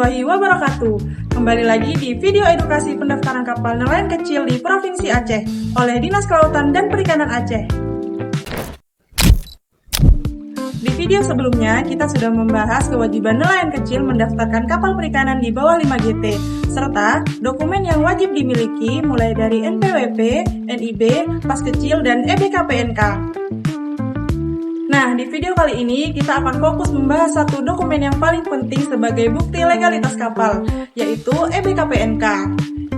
warahmatullahi wabarakatuh. Kembali lagi di video edukasi pendaftaran kapal nelayan kecil di Provinsi Aceh oleh Dinas Kelautan dan Perikanan Aceh. Di video sebelumnya, kita sudah membahas kewajiban nelayan kecil mendaftarkan kapal perikanan di bawah 5 GT, serta dokumen yang wajib dimiliki mulai dari NPWP, NIB, Pas Kecil, dan EBKPNK. Nah, di video kali ini kita akan fokus membahas satu dokumen yang paling penting sebagai bukti legalitas kapal, yaitu EBKPNK.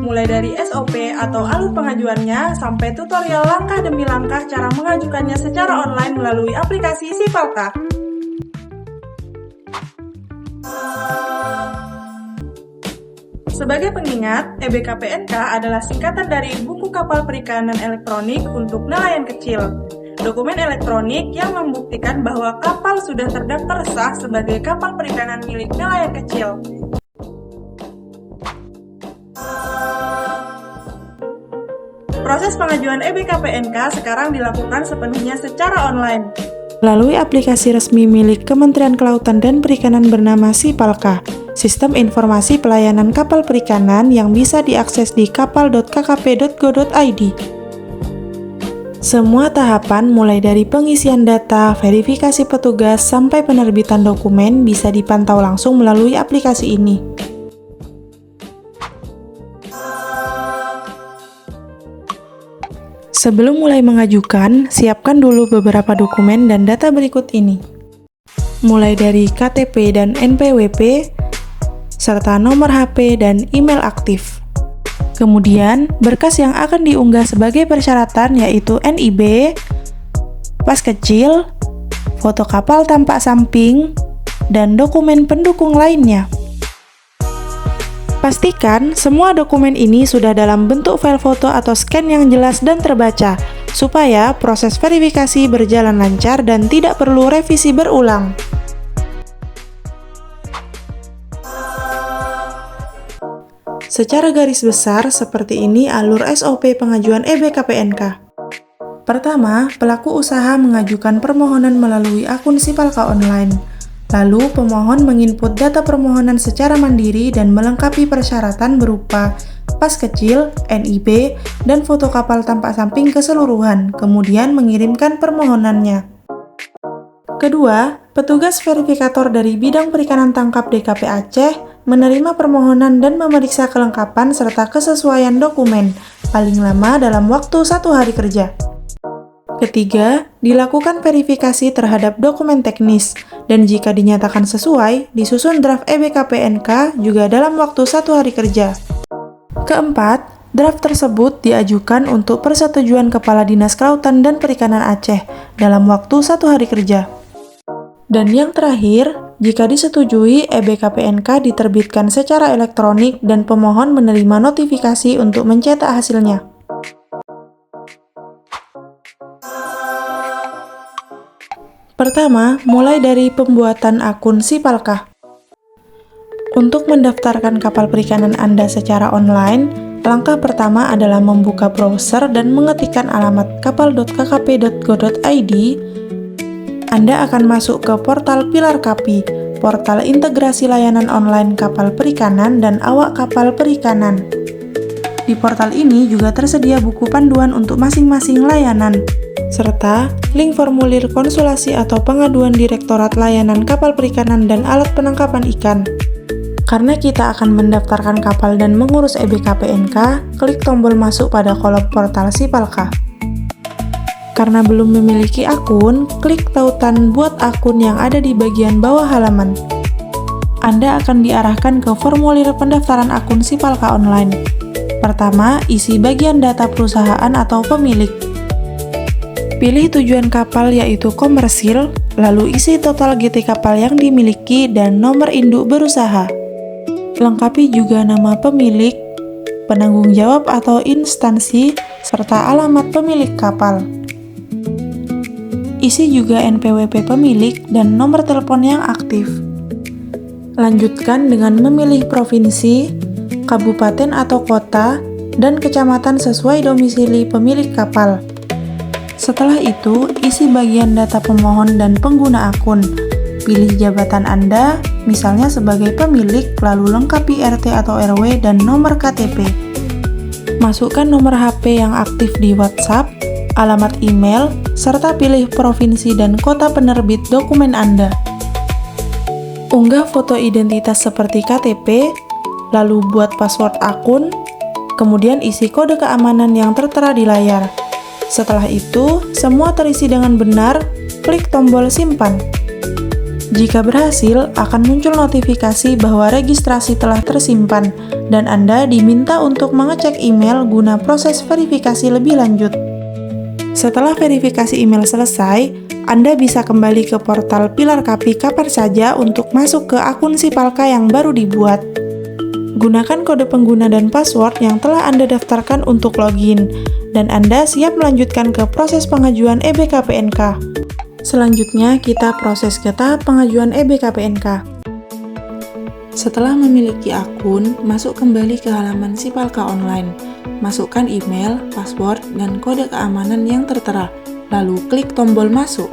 Mulai dari SOP atau alur pengajuannya sampai tutorial langkah demi langkah cara mengajukannya secara online melalui aplikasi Sipalka. Sebagai pengingat, EBKPNK adalah singkatan dari Buku Kapal Perikanan Elektronik untuk Nelayan Kecil. Dokumen elektronik yang membuktikan bahwa kapal sudah terdaftar sah sebagai kapal perikanan milik nelayan kecil. Proses pengajuan EBKPNK sekarang dilakukan sepenuhnya secara online melalui aplikasi resmi milik Kementerian Kelautan dan Perikanan bernama Sipalka, Sistem Informasi Pelayanan Kapal Perikanan yang bisa diakses di kapal.kkp.go.id. Semua tahapan mulai dari pengisian data, verifikasi petugas, sampai penerbitan dokumen bisa dipantau langsung melalui aplikasi ini. Sebelum mulai mengajukan, siapkan dulu beberapa dokumen dan data berikut ini. Mulai dari KTP dan NPWP, serta nomor HP dan email aktif. Kemudian, berkas yang akan diunggah sebagai persyaratan yaitu NIB, Pas Kecil, foto kapal tampak samping, dan dokumen pendukung lainnya. Pastikan semua dokumen ini sudah dalam bentuk file foto atau scan yang jelas dan terbaca, supaya proses verifikasi berjalan lancar dan tidak perlu revisi berulang. Secara garis besar, seperti ini alur SOP pengajuan EBKPNK. Pertama, pelaku usaha mengajukan permohonan melalui akun Sipalka online. Lalu, pemohon menginput data permohonan secara mandiri dan melengkapi persyaratan berupa Pas Kecil, NIB, dan foto kapal tampak samping keseluruhan, kemudian mengirimkan permohonannya. Kedua, petugas verifikator dari Bidang Perikanan Tangkap DKP Aceh menerima permohonan dan memeriksa kelengkapan serta kesesuaian dokumen, paling lama dalam waktu 1 hari kerja. Ketiga, dilakukan verifikasi terhadap dokumen teknis, dan jika dinyatakan sesuai, disusun draft EBKPNK juga dalam waktu 1 hari kerja. Keempat, draft tersebut diajukan untuk persetujuan Kepala Dinas Kelautan dan Perikanan Aceh dalam waktu 1 hari kerja. Dan yang terakhir, jika disetujui, EBKPNK diterbitkan secara elektronik dan pemohon menerima notifikasi untuk mencetak hasilnya. Pertama, mulai dari pembuatan akun Sipalka. Untuk mendaftarkan kapal perikanan Anda secara online, langkah pertama adalah membuka browser dan mengetikkan alamat kapal.kkp.go.id. Anda akan masuk ke portal Pilar Kapi, portal integrasi layanan online kapal perikanan dan awak kapal perikanan. Di portal ini juga tersedia buku panduan untuk masing-masing layanan, serta link formulir konsultasi atau pengaduan Direktorat Layanan Kapal Perikanan dan Alat Penangkapan Ikan. Karena kita akan mendaftarkan kapal dan mengurus EBKPNK, klik tombol masuk pada kolom portal Sipalka. Karena belum memiliki akun, klik tautan buat akun yang ada di bagian bawah halaman. Anda akan diarahkan ke formulir pendaftaran akun Sipalka online. Pertama, isi bagian data perusahaan atau pemilik. Pilih tujuan kapal yaitu komersil, lalu isi total GT kapal yang dimiliki dan nomor induk berusaha. Lengkapi juga nama pemilik, penanggung jawab atau instansi, serta alamat pemilik kapal. Isi juga NPWP pemilik dan nomor telepon yang aktif. Lanjutkan dengan memilih provinsi, kabupaten atau kota, dan kecamatan sesuai domisili pemilik kapal. Setelah itu, isi bagian data pemohon dan pengguna akun. Pilih jabatan Anda, misalnya sebagai pemilik, lalu lengkapi RT atau RW dan nomor KTP. Masukkan nomor HP yang aktif di WhatsApp, alamat email, serta pilih provinsi dan kota penerbit dokumen Anda. Unggah foto identitas seperti KTP, lalu buat password akun, kemudian isi kode keamanan yang tertera di layar. Setelah itu, semua terisi dengan benar, klik tombol simpan. Jika berhasil, akan muncul notifikasi bahwa registrasi telah tersimpan, dan Anda diminta untuk mengecek email guna proses verifikasi lebih lanjut. Setelah verifikasi email selesai, Anda bisa kembali ke portal Pilar Kapi kapan saja untuk masuk ke akun Sipalka yang baru dibuat. Gunakan kode pengguna dan password yang telah Anda daftarkan untuk login, dan Anda siap melanjutkan ke proses pengajuan EBKPNK. Selanjutnya, kita proses ke tahap pengajuan EBKPNK. Setelah memiliki akun, masuk kembali ke halaman Sipalka Online. Masukkan email, password, dan kode keamanan yang tertera, lalu klik tombol masuk.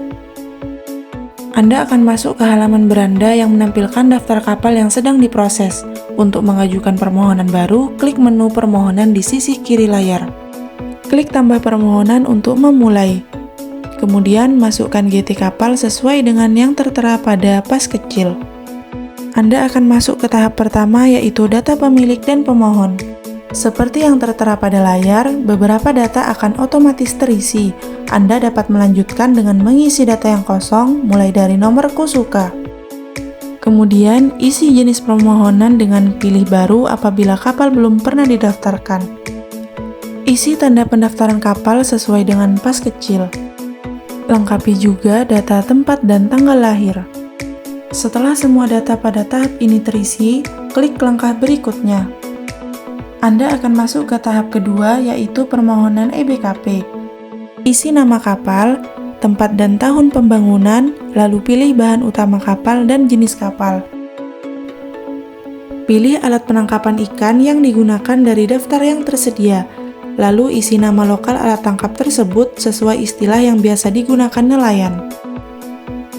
Anda akan masuk ke halaman beranda yang menampilkan daftar kapal yang sedang diproses. Untuk mengajukan permohonan baru, klik menu permohonan di sisi kiri layar. Klik tambah permohonan untuk memulai. Kemudian masukkan GT kapal sesuai dengan yang tertera pada pas kecil. Anda akan masuk ke tahap pertama, yaitu data pemilik dan pemohon. Seperti yang tertera pada layar, beberapa data akan otomatis terisi. Anda dapat melanjutkan dengan mengisi data yang kosong, mulai dari nomor kusuka. Kemudian, isi jenis permohonan dengan pilih baru apabila kapal belum pernah didaftarkan. Isi tanda pendaftaran kapal sesuai dengan pas kecil. Lengkapi juga data tempat dan tanggal lahir. Setelah semua data pada tahap ini terisi, klik langkah berikutnya. Anda akan masuk ke tahap kedua, yaitu permohonan EBKP. Isi nama kapal, tempat dan tahun pembangunan, lalu pilih bahan utama kapal dan jenis kapal. Pilih alat penangkapan ikan yang digunakan dari daftar yang tersedia, lalu isi nama lokal alat tangkap tersebut sesuai istilah yang biasa digunakan nelayan.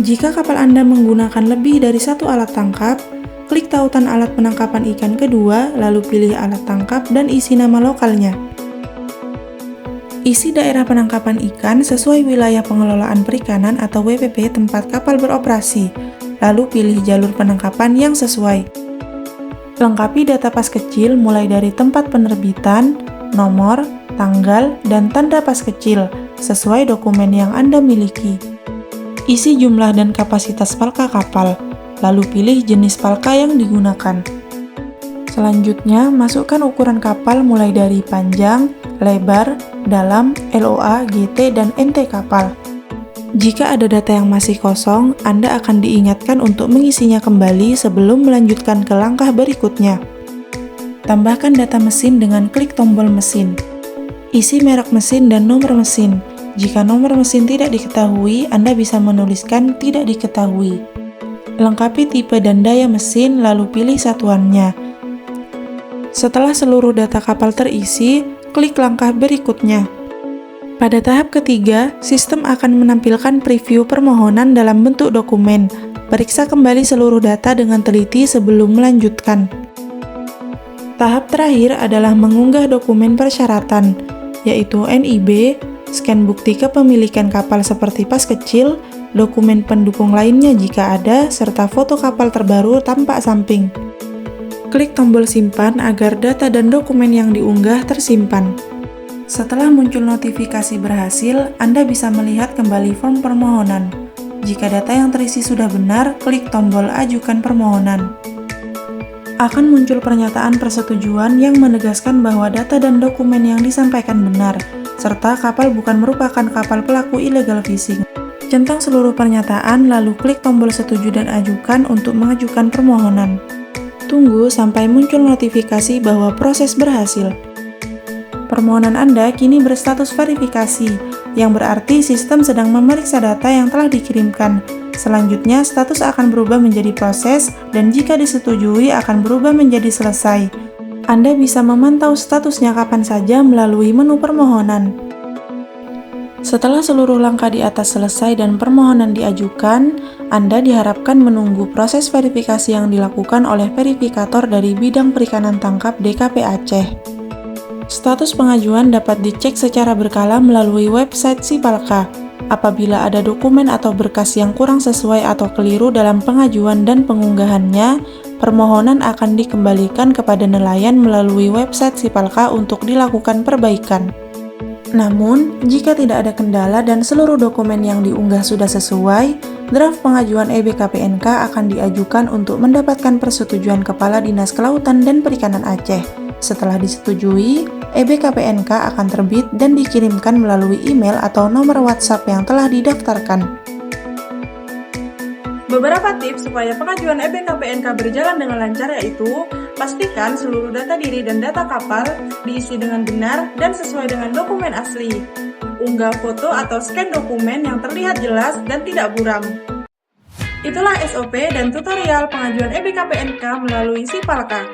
Jika kapal Anda menggunakan lebih dari satu alat tangkap, klik tautan alat penangkapan ikan kedua, lalu pilih alat tangkap dan isi nama lokalnya. Isi daerah penangkapan ikan sesuai wilayah pengelolaan perikanan atau WPP tempat kapal beroperasi, lalu pilih jalur penangkapan yang sesuai. Lengkapi data pas kecil mulai dari tempat penerbitan, nomor, tanggal, dan tanda pas kecil sesuai dokumen yang Anda miliki. Isi jumlah dan kapasitas palka kapal, lalu pilih jenis palka yang digunakan. Selanjutnya, masukkan ukuran kapal mulai dari panjang, lebar, dalam, LOA, GT, dan NT kapal. Jika ada data yang masih kosong, Anda akan diingatkan untuk mengisinya kembali sebelum melanjutkan ke langkah berikutnya. Tambahkan data mesin dengan klik tombol mesin. Isi merek mesin dan nomor mesin. Jika nomor mesin tidak diketahui, Anda bisa menuliskan tidak diketahui. Lengkapi tipe dan daya mesin, lalu pilih satuannya. Setelah seluruh data kapal terisi, klik langkah berikutnya. Pada tahap ketiga, sistem akan menampilkan preview permohonan dalam bentuk dokumen. Periksa kembali seluruh data dengan teliti sebelum melanjutkan. Tahap terakhir adalah mengunggah dokumen persyaratan, yaitu NIB, scan bukti kepemilikan kapal seperti pas kecil, dokumen pendukung lainnya jika ada, serta foto kapal terbaru tampak samping. Klik tombol simpan agar data dan dokumen yang diunggah tersimpan. Setelah muncul notifikasi berhasil, Anda bisa melihat kembali form permohonan. Jika data yang terisi sudah benar, klik tombol ajukan permohonan. Akan muncul pernyataan persetujuan yang menegaskan bahwa data dan dokumen yang disampaikan benar, serta kapal bukan merupakan kapal pelaku illegal fishing. Centang seluruh pernyataan, lalu klik tombol setuju dan ajukan untuk mengajukan permohonan. Tunggu sampai muncul notifikasi bahwa proses berhasil. Permohonan Anda kini berstatus verifikasi, yang berarti sistem sedang memeriksa data yang telah dikirimkan. Selanjutnya, status akan berubah menjadi proses, dan jika disetujui akan berubah menjadi selesai. Anda bisa memantau statusnya kapan saja melalui menu permohonan. Setelah seluruh langkah di atas selesai dan permohonan diajukan, Anda diharapkan menunggu proses verifikasi yang dilakukan oleh verifikator dari bidang perikanan tangkap DKP Aceh. Status pengajuan dapat dicek secara berkala melalui website Sipalka. Apabila ada dokumen atau berkas yang kurang sesuai atau keliru dalam pengajuan dan pengunggahannya, permohonan akan dikembalikan kepada nelayan melalui website Sipalka untuk dilakukan perbaikan. Namun, jika tidak ada kendala dan seluruh dokumen yang diunggah sudah sesuai, draft pengajuan EBKPNK akan diajukan untuk mendapatkan persetujuan Kepala Dinas Kelautan dan Perikanan Aceh. Setelah disetujui, EBKPNK akan terbit dan dikirimkan melalui email atau nomor WhatsApp yang telah didaftarkan. Beberapa tips supaya pengajuan EBKPNK berjalan dengan lancar yaitu pastikan seluruh data diri dan data kapal diisi dengan benar dan sesuai dengan dokumen asli. Unggah foto atau scan dokumen yang terlihat jelas dan tidak buram. Itulah SOP dan tutorial pengajuan EBKPNK melalui Sipalka.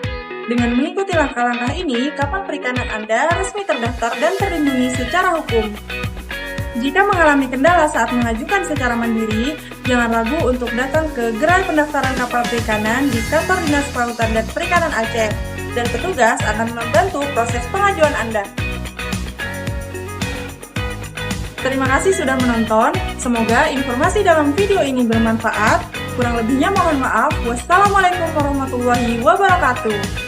Dengan mengikuti langkah-langkah ini, kapal perikanan Anda resmi terdaftar dan terlindungi secara hukum. Jika mengalami kendala saat mengajukan secara mandiri, jangan ragu untuk datang ke Gerai Pendaftaran Kapal Perikanan di Kantor Dinas Kelautan dan Perikanan Aceh, dan petugas akan membantu proses pengajuan Anda. Terima kasih sudah menonton, semoga informasi dalam video ini bermanfaat. Kurang lebihnya mohon maaf. Wassalamualaikum warahmatullahi wabarakatuh.